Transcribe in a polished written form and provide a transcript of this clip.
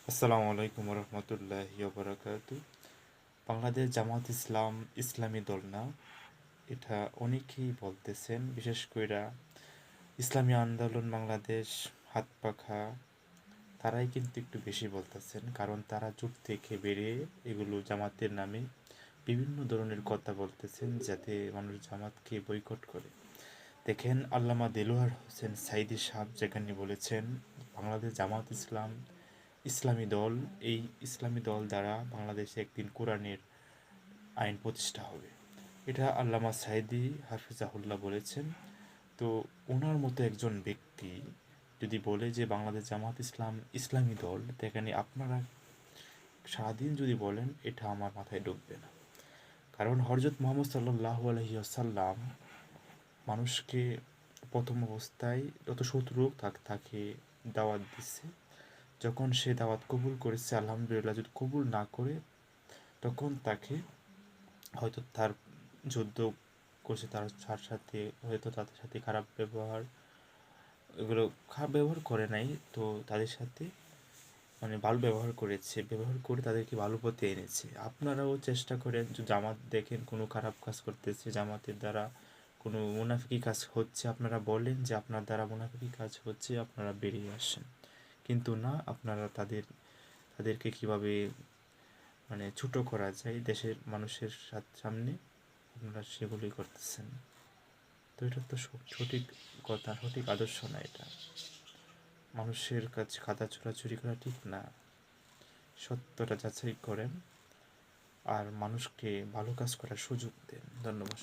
আসসালামু আলাইকুম রহমতুল্লাহি বারাকাতু। বাংলাদেশ জামাত ইসলাম ইসলামী দল না, এটা অনেকেই বলতেছেন, বিশেষ কইরা ইসলামী আন্দোলন বাংলাদেশ হাত পাখা তারাই কিন্তু একটু বেশি বলতেছেন, কারণ তারা জোট থেকে বেরিয়ে এগুলো জামাতের নামে বিভিন্ন ধরনের কথা বলতেছেন যাতে মানুষ জামাতকে বয়কট করে। দেখেন, আল্লামা দেলোয়ার হোসেন সাইদি সাহেব যেখানে বলেছেন বাংলাদেশ জামাত ইসলাম ইসলামী দল, এই ইসলামী দল দ্বারা বাংলাদেশে একদিন কোরআনের আইন প্রতিষ্ঠা হবে, এটা আল্লামা সাইদি হাফিজাহুল্লাহ বলেছেন। তো ওনার মতো একজন ব্যক্তি যদি বলে যে বাংলাদেশ জামাত ইসলাম ইসলামী দল, সেখানে আপনারা সারাদিন যদি বলেন, এটা আমার মাথায় ঢুকবে না। কারণ হযরত মুহাম্মদ সাল্লাল্লাহু আলাইহি ওয়াসাল্লাম মানুষকে প্রথম অবস্থায় যত শত্রু তাকে দাওয়াত দিচ্ছে, যখন সে দাওয়াত কবুল করেছে আলহামদুলিল্লাহ, যদি কবুল না করে তখন তাকে হয়তো তার যুদ্ধ করছে, তার সাথে হয়তো তাদের সাথে খারাপ ব্যবহার, এগুলো খারাপ ব্যবহার করে নাই, তো তাদের সাথে মানে ভালো ব্যবহার করেছে, ব্যবহার করে তাদেরকে ভালো পথে এনেছে। আপনারাও চেষ্টা করেন, যে জামাত দেখেন কোনো খারাপ কাজ করতেছে, জামাতের দ্বারা কোনো মুনাফিকি কাজ হচ্ছে, আপনারা বলেন যে আপনার দ্বারা মুনাফিকি কাজ হচ্ছে, আপনারা বেরিয়ে আসেন। কিন্তু না, আপনারা তাদেরকে কিভাবে মানে ছোট করা যায় দেশের মানুষের সামনে, আপনারা সেগুলোই করতেছেন। তো এটা তো সঠিক কথা, সঠিক আদর্শ না এটা। মানুষের কাছে খাতা চোরাচুরি করা ঠিক না। সত্যটা যাচাই করেন আর মানুষকে ভালো কাজ করার সুযোগ দেন। ধন্যবাদ।